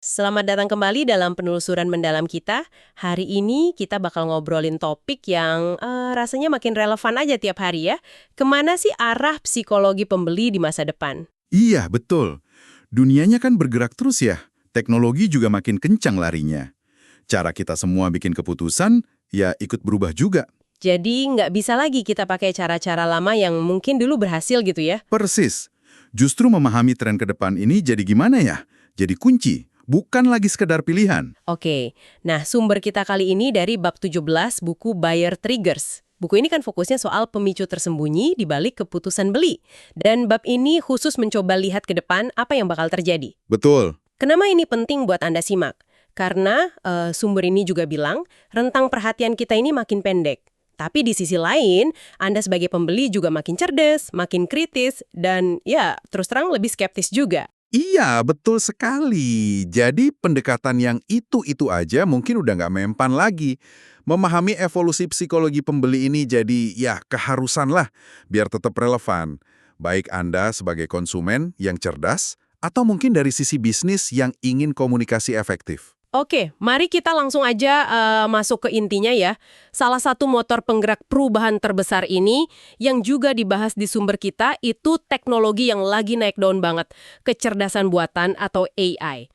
Selamat datang kembali dalam penelusuran mendalam kita. Hari ini kita bakal ngobrolin topik yang rasanya makin relevan aja tiap hari ya. Kemana sih arah psikologi pembeli di masa depan? Iya, betul. Dunianya kan bergerak terus ya. Teknologi juga makin kencang larinya. Cara kita semua bikin keputusan, ya ikut berubah juga. Jadi nggak bisa lagi kita pakai cara-cara lama yang mungkin dulu berhasil gitu ya. Persis. Justru memahami tren ke depan ini jadi gimana ya? Jadi kunci, bukan lagi sekedar pilihan. Oke, nah sumber kita kali ini dari bab 17 buku Buyer Triggers. Buku ini kan fokusnya soal pemicu tersembunyi di balik keputusan beli. Dan bab ini khusus mencoba lihat ke depan apa yang bakal terjadi. Betul. Kenapa ini penting buat Anda simak? Karena sumber ini juga bilang rentang perhatian kita ini makin pendek. Tapi di sisi lain, Anda sebagai pembeli juga makin cerdas, makin kritis, dan ya terus terang lebih skeptis juga. Iya, betul sekali. Jadi pendekatan yang itu-itu aja mungkin udah nggak mempan lagi. Memahami evolusi psikologi pembeli ini jadi ya keharusan lah biar tetap relevan. Baik Anda sebagai konsumen yang cerdas, atau mungkin dari sisi bisnis yang ingin komunikasi efektif. Oke, mari kita langsung aja masuk ke intinya ya. Salah satu motor penggerak perubahan terbesar ini yang juga dibahas di sumber kita itu teknologi yang lagi naik daun banget, kecerdasan buatan atau AI.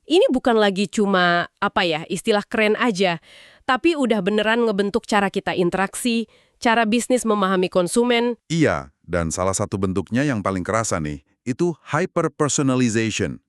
Ini bukan lagi cuma istilah keren aja, tapi udah beneran ngebentuk cara kita interaksi, cara bisnis memahami konsumen. Iya, dan salah satu bentuknya yang paling kerasa nih, itu hyper-personalization.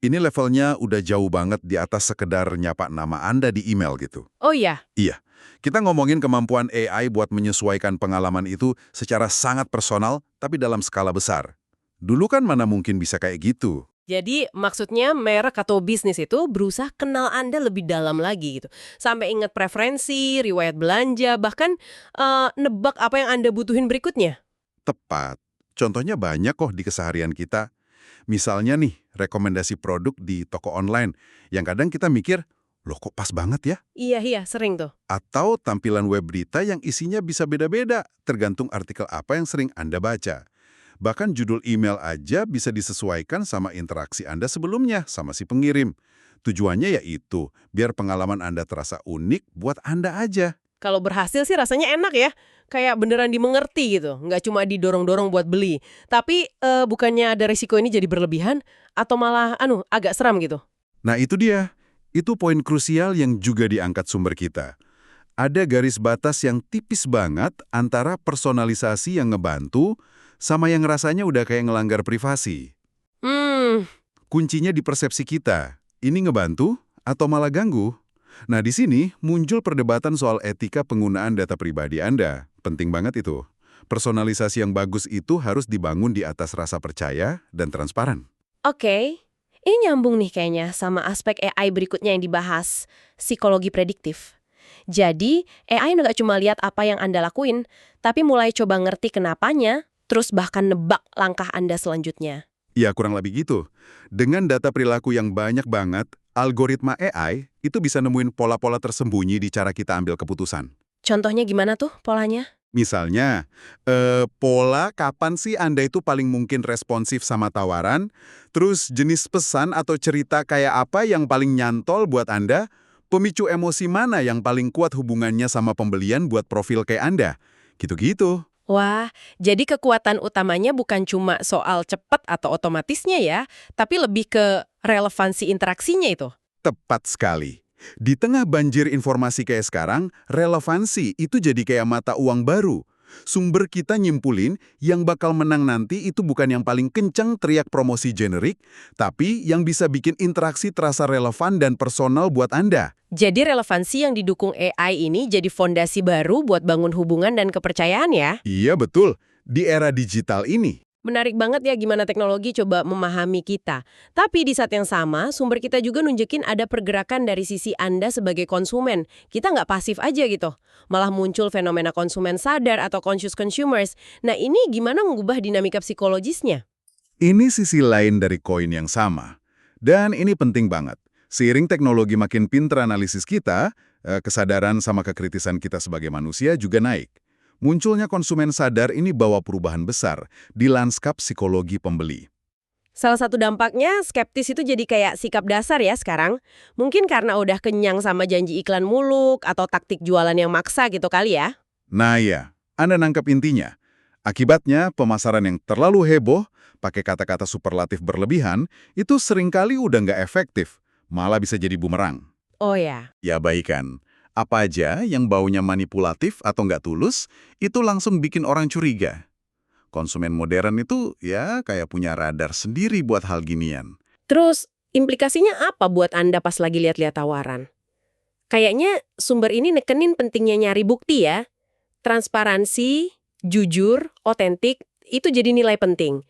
Ini levelnya udah jauh banget di atas sekedar nyapa nama Anda di email gitu. Oh iya. Iya, kita ngomongin kemampuan AI buat menyesuaikan pengalaman itu secara sangat personal, tapi dalam skala besar. Dulu kan mana mungkin bisa kayak gitu. Jadi maksudnya merek atau bisnis itu berusaha kenal Anda lebih dalam lagi gitu. Sampai ingat preferensi, riwayat belanja, bahkan nebak apa yang Anda butuhin berikutnya. Tepat. Contohnya banyak kok di keseharian kita. Misalnya nih, rekomendasi produk di toko online yang kadang kita mikir, loh kok pas banget ya? Iya, sering tuh. Atau tampilan web berita yang isinya bisa beda-beda, tergantung artikel apa yang sering Anda baca. Bahkan judul email aja bisa disesuaikan sama interaksi Anda sebelumnya sama si pengirim. Tujuannya yaitu, biar pengalaman Anda terasa unik buat Anda aja. Kalau berhasil sih rasanya enak ya. Kayak beneran dimengerti gitu. Nggak cuma didorong-dorong buat beli. Tapi bukannya ada risiko ini jadi berlebihan? Atau malah agak seram gitu? Nah itu dia. Itu poin krusial yang juga diangkat sumber kita. Ada garis batas yang tipis banget antara personalisasi yang ngebantu sama yang rasanya udah kayak ngelanggar privasi. Hmm, Kuncinya di persepsi kita. Ini ngebantu atau malah ganggu? Nah, di sini muncul perdebatan soal etika penggunaan data pribadi Anda. Penting banget itu. Personalisasi yang bagus itu harus dibangun di atas rasa percaya dan transparan. oke. Ini nyambung nih kayaknya sama aspek AI berikutnya yang dibahas. Psikologi prediktif. Jadi, AI nggak cuma lihat apa yang Anda lakuin, tapi mulai coba ngerti kenapanya, terus bahkan nebak langkah Anda selanjutnya. Ya, kurang lebih gitu. Dengan data perilaku yang banyak banget, algoritma AI itu bisa nemuin pola-pola tersembunyi di cara kita ambil keputusan. Contohnya gimana tuh polanya? Misalnya, pola kapan sih Anda itu paling mungkin responsif sama tawaran, terus jenis pesan atau cerita kayak apa yang paling nyantol buat Anda, pemicu emosi mana yang paling kuat hubungannya sama pembelian buat profil kayak Anda. Gitu-gitu. Wah, jadi kekuatan utamanya bukan cuma soal cepat atau otomatisnya ya, tapi lebih ke relevansi interaksinya itu. Tepat sekali. Di tengah banjir informasi kayak sekarang, relevansi itu jadi kayak mata uang baru. Sumber kita nyimpulin yang bakal menang nanti itu bukan yang paling kencang teriak promosi generik, tapi yang bisa bikin interaksi terasa relevan dan personal buat Anda. Jadi relevansi yang didukung AI ini jadi fondasi baru buat bangun hubungan dan kepercayaan ya. Iya betul, di era digital ini. Menarik banget ya gimana teknologi coba memahami kita. Tapi di saat yang sama, sumber kita juga nunjukin ada pergerakan dari sisi Anda sebagai konsumen. Kita nggak pasif aja gitu. Malah muncul fenomena konsumen sadar atau conscious consumers. Nah ini gimana mengubah dinamika psikologisnya? Ini sisi lain dari koin yang sama. Dan ini penting banget. Seiring teknologi makin pintar analisis kita, kesadaran sama kekritisan kita sebagai manusia juga naik. Munculnya konsumen sadar ini bawa perubahan besar di lanskap psikologi pembeli. Salah satu dampaknya, skeptis itu jadi kayak sikap dasar ya sekarang. Mungkin karena udah kenyang sama janji iklan muluk atau taktik jualan yang maksa gitu kali ya. Nah ya, Anda nangkap intinya. Akibatnya, pemasaran yang terlalu heboh, pakai kata-kata superlatif berlebihan, itu seringkali udah nggak efektif, malah bisa jadi bumerang. Oh ya. Ya baikan, apa aja yang baunya manipulatif atau nggak tulus, itu langsung bikin orang curiga. Konsumen modern itu ya kayak punya radar sendiri buat hal ginian. Terus, implikasinya apa buat Anda pas lagi lihat-lihat tawaran? Kayaknya sumber ini nekenin pentingnya nyari bukti ya. Transparansi, jujur, otentik, itu jadi nilai penting.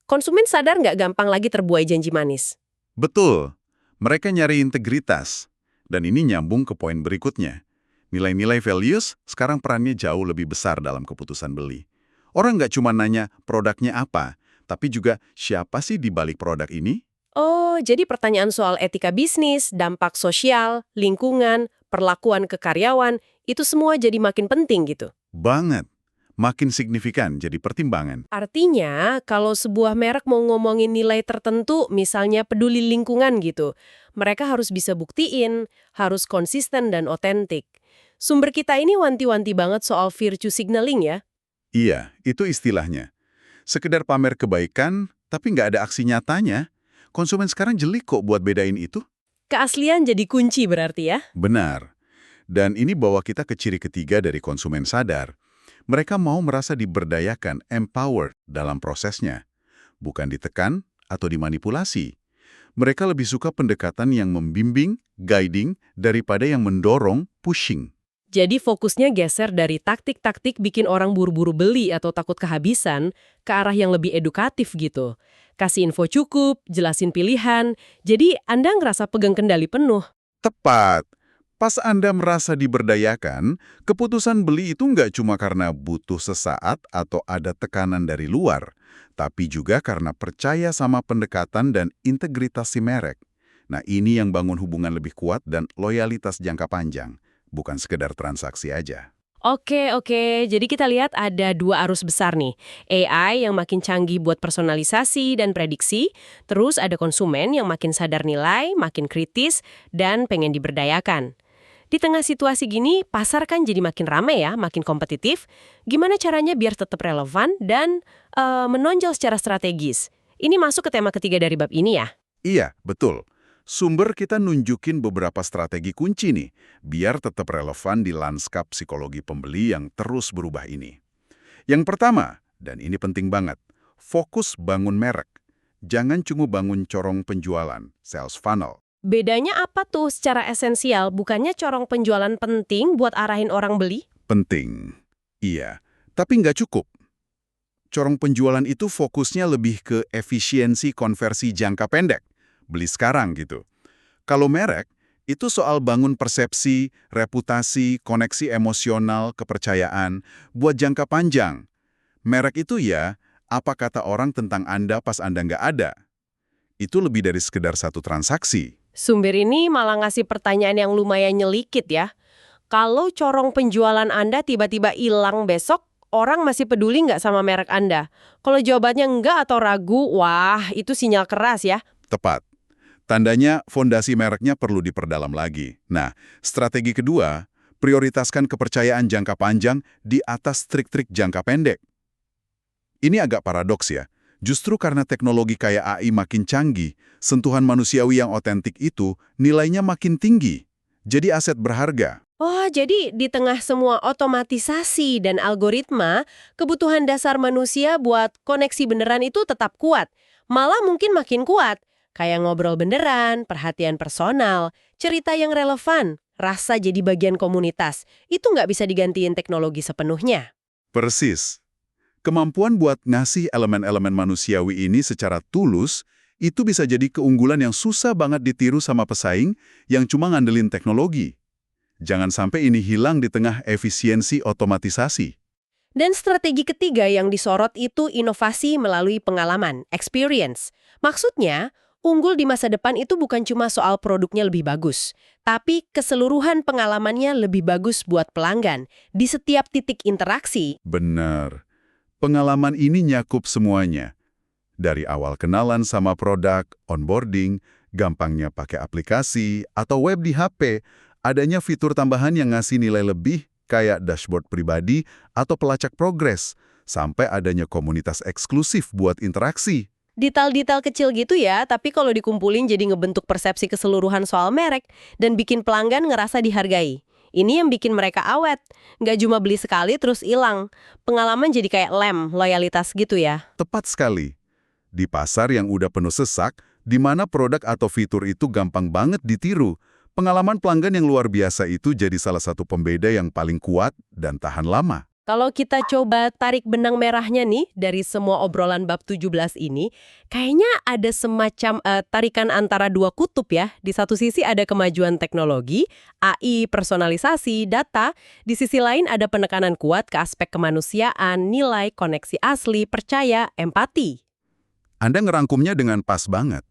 Konsumen sadar nggak gampang lagi terbuai janji manis? Betul, mereka nyari integritas. Dan ini nyambung ke poin berikutnya. Nilai-nilai values sekarang perannya jauh lebih besar dalam keputusan beli. Orang nggak cuma nanya produknya apa, tapi juga siapa sih di balik produk ini? Oh, jadi pertanyaan soal etika bisnis, dampak sosial, lingkungan, perlakuan ke karyawan, itu semua jadi makin penting gitu. Banget. Makin signifikan jadi pertimbangan. Artinya, kalau sebuah merek mau ngomongin nilai tertentu, misalnya peduli lingkungan gitu, mereka harus bisa buktiin, harus konsisten dan otentik. Sumber kita ini wanti-wanti banget soal virtue signaling ya. Iya, itu istilahnya. Sekedar pamer kebaikan, tapi nggak ada aksi nyatanya. Konsumen sekarang jeli kok buat bedain itu. Keaslian jadi kunci berarti ya. Benar. Dan ini bawa kita ke ciri ketiga dari konsumen sadar. Mereka mau merasa diberdayakan, empowered dalam prosesnya. Bukan ditekan atau dimanipulasi. Mereka lebih suka pendekatan yang membimbing, guiding, daripada yang mendorong, pushing. Jadi fokusnya geser dari taktik-taktik bikin orang buru-buru beli atau takut kehabisan ke arah yang lebih edukatif gitu. Kasih info cukup, jelasin pilihan, jadi Anda ngerasa pegang kendali penuh. Tepat. Pas Anda merasa diberdayakan, keputusan beli itu nggak cuma karena butuh sesaat atau ada tekanan dari luar, tapi juga karena percaya sama pendekatan dan integritas si merek. Nah, ini yang bangun hubungan lebih kuat dan loyalitas jangka panjang, bukan sekedar transaksi aja. Oke, jadi kita lihat ada dua arus besar nih. AI yang makin canggih buat personalisasi dan prediksi, terus ada konsumen yang makin sadar nilai, makin kritis, dan pengen diberdayakan. Di tengah situasi gini, pasar kan jadi makin ramai ya, makin kompetitif. Gimana caranya biar tetap relevan dan menonjol secara strategis? Ini masuk ke tema ketiga dari bab ini ya. Iya, betul. Sumber kita nunjukin beberapa strategi kunci nih, biar tetap relevan di lanskap psikologi pembeli yang terus berubah ini. Yang pertama, dan ini penting banget, fokus bangun merek. Jangan cuma bangun corong penjualan, sales funnel. Bedanya apa tuh secara esensial? Bukannya corong penjualan penting buat arahin orang beli? Penting. Iya, tapi nggak cukup. Corong penjualan itu fokusnya lebih ke efisiensi konversi jangka pendek. Beli sekarang gitu. Kalau merek, itu soal bangun persepsi, reputasi, koneksi emosional, kepercayaan, buat jangka panjang. Merek itu ya, apa kata orang tentang Anda pas Anda nggak ada. Itu lebih dari sekedar satu transaksi. Sumber ini malah ngasih pertanyaan yang lumayan nyelikit ya. Kalau corong penjualan Anda tiba-tiba hilang besok, orang masih peduli nggak sama merek Anda? Kalau jawabannya enggak atau ragu, wah itu sinyal keras ya. Tepat. Tandanya fondasi mereknya perlu diperdalam lagi. Nah, strategi kedua, prioritaskan kepercayaan jangka panjang di atas trik-trik jangka pendek. Ini agak paradoks ya. Justru karena teknologi kayak AI makin canggih, sentuhan manusiawi yang otentik itu nilainya makin tinggi. Jadi aset berharga. Oh, jadi di tengah semua otomatisasi dan algoritma, kebutuhan dasar manusia buat koneksi beneran itu tetap kuat. Malah mungkin makin kuat. Kayak ngobrol beneran, perhatian personal, cerita yang relevan, rasa jadi bagian komunitas. Itu nggak bisa digantiin teknologi sepenuhnya. Persis. Kemampuan buat ngasih elemen-elemen manusiawi ini secara tulus, itu bisa jadi keunggulan yang susah banget ditiru sama pesaing yang cuma ngandelin teknologi. Jangan sampai ini hilang di tengah efisiensi otomatisasi. Dan strategi ketiga yang disorot itu inovasi melalui pengalaman, experience. Maksudnya, unggul di masa depan itu bukan cuma soal produknya lebih bagus, tapi keseluruhan pengalamannya lebih bagus buat pelanggan di setiap titik interaksi. Benar. Pengalaman ini nyakup semuanya. Dari awal kenalan sama produk, onboarding, gampangnya pakai aplikasi, atau web di HP, adanya fitur tambahan yang ngasih nilai lebih kayak dashboard pribadi atau pelacak progres, sampai adanya komunitas eksklusif buat interaksi. Detail-detail kecil gitu ya, tapi kalau dikumpulin jadi ngebentuk persepsi keseluruhan soal merek dan bikin pelanggan ngerasa dihargai. Ini yang bikin mereka awet. Nggak cuma beli sekali terus hilang. Pengalaman jadi kayak lem, loyalitas gitu ya. Tepat sekali. Di pasar yang udah penuh sesak, di mana produk atau fitur itu gampang banget ditiru, pengalaman pelanggan yang luar biasa itu jadi salah satu pembeda yang paling kuat dan tahan lama. Kalau kita coba tarik benang merahnya nih dari semua obrolan bab 17 ini, kayaknya ada semacam tarikan antara dua kutub ya. Di satu sisi ada kemajuan teknologi, AI, personalisasi, data. Di sisi lain ada penekanan kuat ke aspek kemanusiaan, nilai, koneksi asli, percaya, empati. Anda ngerangkumnya dengan pas banget.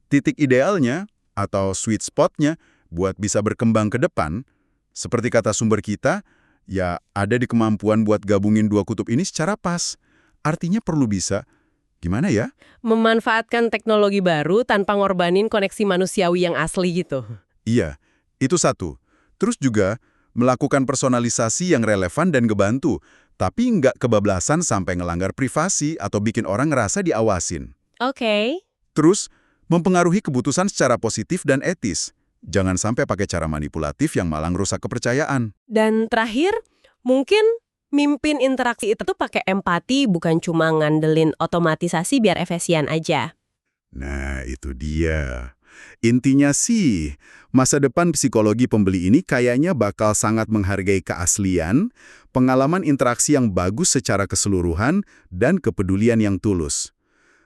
Titik idealnya atau sweet spotnya buat bisa berkembang ke depan, seperti kata sumber kita, ya ada di kemampuan buat gabungin dua kutub ini secara pas. Artinya perlu bisa, gimana ya? Memanfaatkan teknologi baru tanpa ngorbanin koneksi manusiawi yang asli gitu. Iya, itu satu. Terus juga melakukan personalisasi yang relevan dan ngebantu, tapi nggak kebablasan sampai ngelanggar privasi atau bikin orang ngerasa diawasin. Oke. Terus, mempengaruhi keputusan secara positif dan etis. Jangan sampai pakai cara manipulatif yang malah rusak kepercayaan. Dan terakhir, mungkin mimpin interaksi itu tuh pakai empati, bukan cuma ngandelin otomatisasi biar efisien aja. Nah, itu dia. Intinya sih, masa depan psikologi pembeli ini kayaknya bakal sangat menghargai keaslian, pengalaman interaksi yang bagus secara keseluruhan, dan kepedulian yang tulus.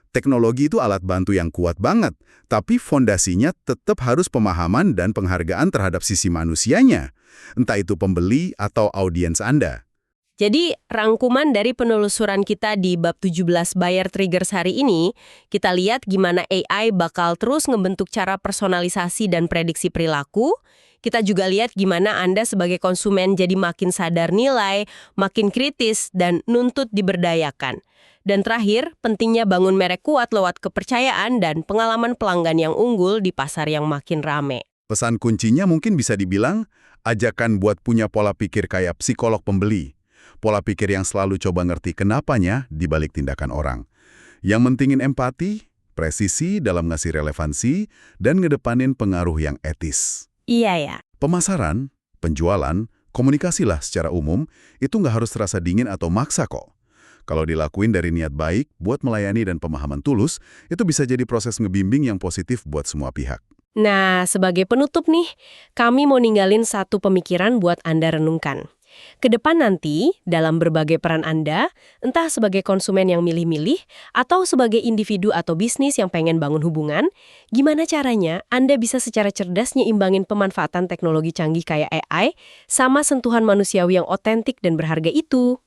Teknologi itu alat bantu yang kuat banget, tapi fondasinya tetap harus pemahaman dan penghargaan terhadap sisi manusianya, entah itu pembeli atau audiens Anda. Jadi, rangkuman dari penelusuran kita di bab 17 Buyer Triggers hari ini, kita lihat gimana AI bakal terus ngebentuk cara personalisasi dan prediksi perilaku. Kita juga lihat gimana Anda sebagai konsumen jadi makin sadar nilai, makin kritis, dan nuntut diberdayakan. Dan terakhir, pentingnya bangun merek kuat lewat kepercayaan dan pengalaman pelanggan yang unggul di pasar yang makin rame. Pesan kuncinya mungkin bisa dibilang, ajakan buat punya pola pikir kayak psikolog pembeli. Pola pikir yang selalu coba ngerti kenapanya di balik tindakan orang. Yang mentingin empati, presisi dalam ngasih relevansi, dan ngedepanin pengaruh yang etis. Iya ya. Pemasaran, penjualan, komunikasilah secara umum, itu nggak harus terasa dingin atau maksa kok. Kalau dilakuin dari niat baik, buat melayani dan pemahaman tulus, itu bisa jadi proses ngebimbing yang positif buat semua pihak. Nah, sebagai penutup nih, kami mau ninggalin satu pemikiran buat Anda renungkan. Kedepan nanti, dalam berbagai peran Anda, entah sebagai konsumen yang milih-milih, atau sebagai individu atau bisnis yang pengen bangun hubungan, gimana caranya Anda bisa secara cerdas nyimbangin pemanfaatan teknologi canggih kayak AI sama sentuhan manusiawi yang otentik dan berharga itu?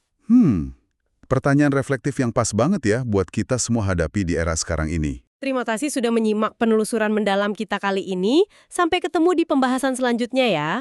Pertanyaan reflektif yang pas banget ya buat kita semua hadapi di era sekarang ini. Terima kasih sudah menyimak penelusuran mendalam kita kali ini. Sampai ketemu di pembahasan selanjutnya ya.